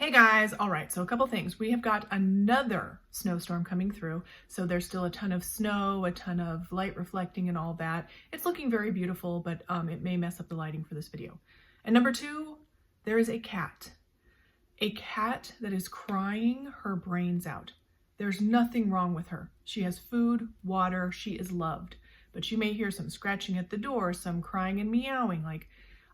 Hey guys, all right, so a couple things. We have got another snowstorm coming through, so there's still a ton of snow, a ton of light reflecting and all that. It's looking very beautiful, but it may mess up the lighting for this video. And number two, there is a cat that is crying her brains out. There's nothing wrong with her. She has food, water, she is loved, but you may hear some scratching at the door, some crying and meowing.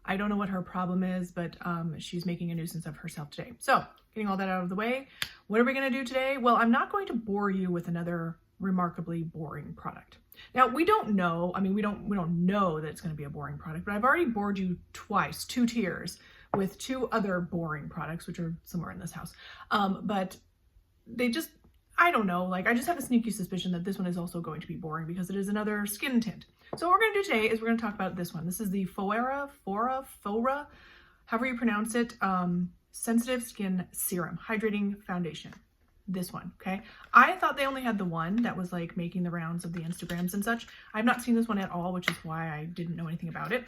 I don't know what her problem is, but she's making a nuisance of herself today. So getting all that out of the way, what are we gonna do today? Well, I'm not going to bore you with another remarkably boring product. Now, we don't know, we don't know that it's gonna be a boring product, but I've already bored you twice, 2 tiers, with 2 other boring products, which are somewhere in this house. But they just, I don't know, I just have a sneaky suspicion that this one is also going to be boring because it is another skin tint. So what we're going to do today is we're going to talk about this one. This is the Phoera, however you pronounce it, Sensitive Skin Serum Hydrating Foundation. This one, okay? I thought they only had the one that was making the rounds of the Instagrams and such. I've not seen this one at all, which is why I didn't know anything about it.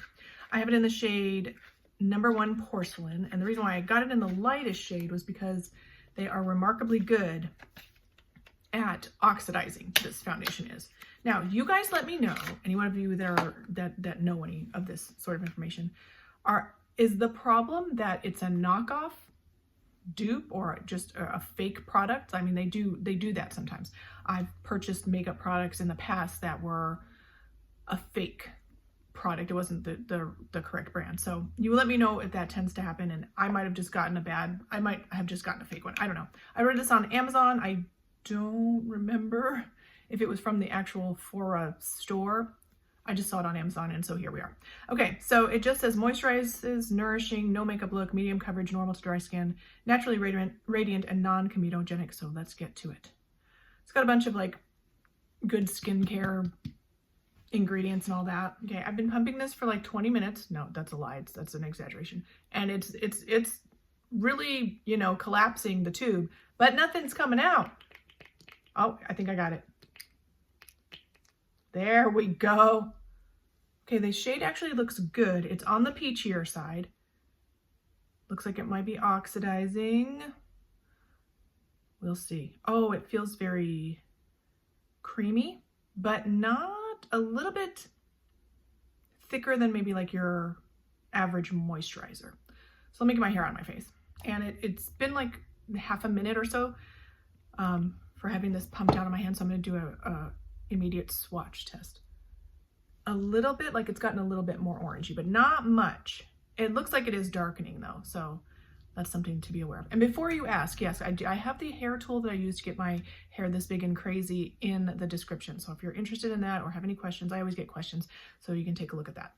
I have it in the shade number 1 Porcelain, and the reason why I got it in the lightest shade was because they are remarkably good at oxidizing. This foundation is. Now, you guys let me know, any one of you that know any of this sort of information, is the problem that it's a knockoff dupe or just a fake product? I mean, they do that sometimes. I've purchased makeup products in the past that were a fake product. It wasn't the correct brand. So you let me know if that tends to happen, and I might have just gotten a fake one. I don't know. I read this on Amazon. I don't remember if it was from the actual Phoera store. I just saw it on Amazon, and so here we are. Okay, so it just says moisturizes, nourishing, no makeup look, medium coverage, normal to dry skin, naturally radiant and non-comedogenic. So let's get to it. It's got a bunch of good skincare ingredients and all that. Okay, I've been pumping this for 20 minutes. No, that's a lie. That's an exaggeration. And it's really, collapsing the tube, but nothing's coming out. Oh, I think I got it. There we go. Okay, the shade actually looks good. It's on the peachier side. Looks like it might be oxidizing. We'll see. Oh, it feels very creamy, but not a little bit thicker than maybe your average moisturizer. So let me get my hair on my face. And it's been half a minute or so for having this pumped out of my hand. So I'm going to do a immediate swatch test. A little bit, it's gotten a little bit more orangey, but not much. It looks like it is darkening though, so that's something to be aware of. And before you ask, yes, I have the hair tool that I use to get my hair this big and crazy in the description. So if you're interested in that or have any questions, I always get questions, so you can take a look at that.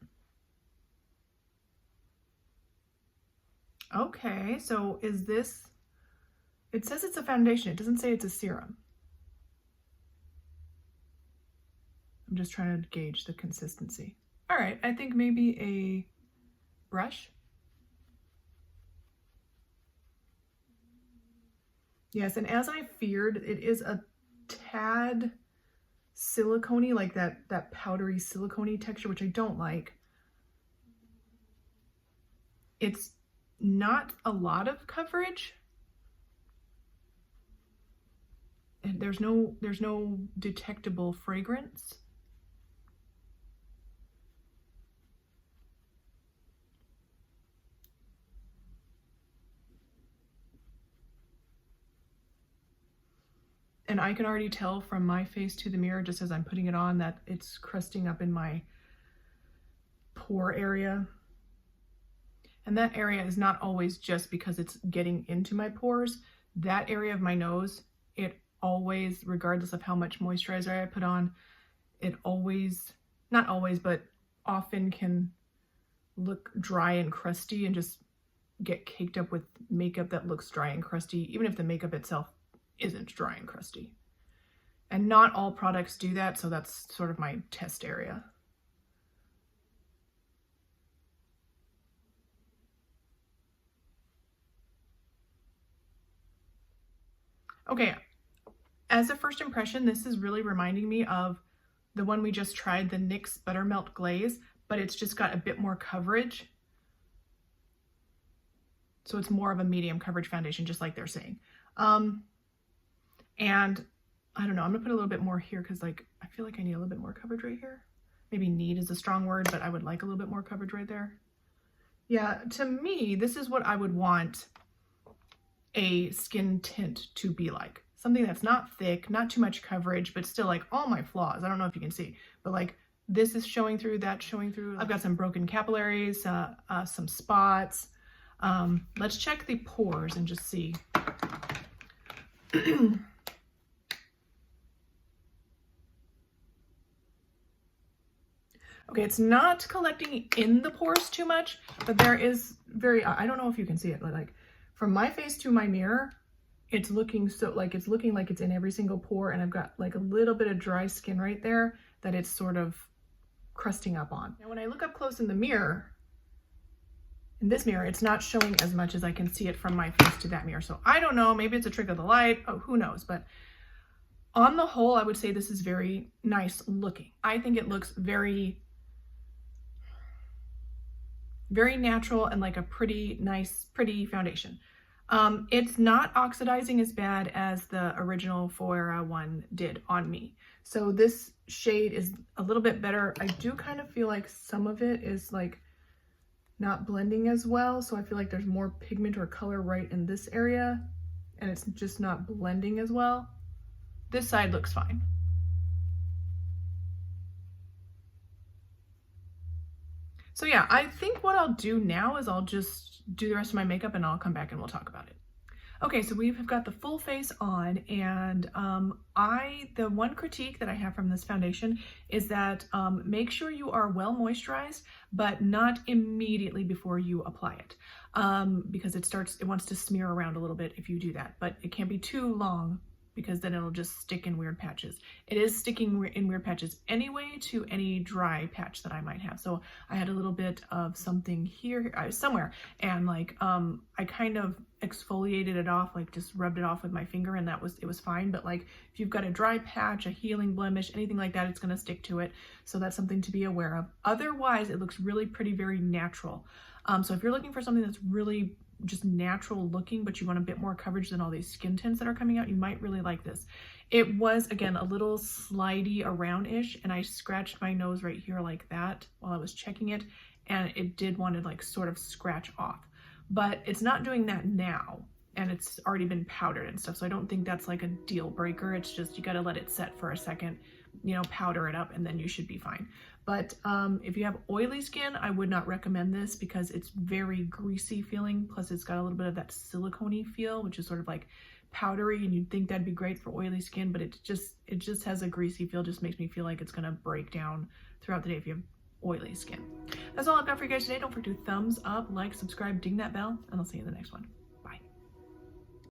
Okay, so is this, it says it's a foundation. It doesn't say it's a serum. I'm just trying to gauge the consistency. All right, I think maybe a brush. Yes, and as I feared, it is a tad silicone-y, that powdery silicone-y texture, which I don't like. It's not a lot of coverage. And there's no detectable fragrance. And I can already tell from my face to the mirror, just as I'm putting it on, that it's crusting up in my pore area. And that area is not always just because it's getting into my pores. That area of my nose, it always, regardless of how much moisturizer I put on, it always, not always, but often can look dry and crusty and just get caked up with makeup that looks dry and crusty, even if the makeup itself isn't dry and crusty. And not all products do that, so that's sort of my test area. Okay, as a first impression, this is really reminding me of the one we just tried, the NYX Buttermelt Glaze, but it's just got a bit more coverage. So it's more of a medium coverage foundation, just like they're saying. And I don't know, I'm gonna put a little bit more here because like, I feel like I need a little bit more coverage right here. Maybe need is a strong word, but I would like a little bit more coverage right there. Yeah, to me, this is what I would want a skin tint to be like. Something that's not thick, not too much coverage, but still like all my flaws. I don't know if you can see, but like this is showing through, that's showing through. I've got some broken capillaries, some spots. Let's check the pores and just see. Okay, it's not collecting in the pores too much, but there is I don't know if you can see it, but like from my face to my mirror, it's looking like it's in every single pore, and I've got like a little bit of dry skin right there that it's sort of crusting up on. Now when I look up close in the mirror, in this mirror, it's not showing as much as I can see it from my face to that mirror. So I don't know, maybe it's a trick of the light, oh, who knows, but on the whole, I would say this is very nice looking. I think it looks very natural and like a pretty nice, pretty foundation. It's not oxidizing as bad as the original Phoera one did on me. So this shade is a little bit better. I do kind of feel like some of it is like not blending as well. So I feel like there's more pigment or color right in this area and it's just not blending as well. This side looks fine. So yeah, I think what I'll do now is I'll just do the rest of my makeup and I'll come back and we'll talk about it. Okay, so we've got the full face on, and the one critique that I have from this foundation is that make sure you are well moisturized, but not immediately before you apply it, because it wants to smear around a little bit if you do that, but it can't be too long because then it'll just stick in weird patches. It is sticking in weird patches anyway to any dry patch that I might have. So I had a little bit of something here, somewhere, and like I kind of exfoliated it off, like just rubbed it off with my finger, and it was fine. But like if you've got a dry patch, a healing blemish, anything like that, it's gonna stick to it. So that's something to be aware of. Otherwise, it looks really pretty, very natural. So if you're looking for something that's really just natural looking, but you want a bit more coverage than all these skin tints that are coming out, you might really like this. It was, again, a little slidey around-ish, and I scratched my nose right here like that while I was checking it, and it did want to like sort of scratch off. But it's not doing that now, and it's already been powdered and stuff, so I don't think that's like a deal breaker. It's just you got to let it set for a second, you know, powder it up, and then you should be fine. But if you have oily skin, I would not recommend this because it's very greasy feeling. Plus it's got a little bit of that silicone-y feel, which is sort of like powdery, and you'd think that'd be great for oily skin, but it just has a greasy feel. Just makes me feel like it's gonna break down throughout the day if you have oily skin. That's all I've got for you guys today. Don't forget to thumbs up, like, subscribe, ding that bell, and I'll see you in the next one.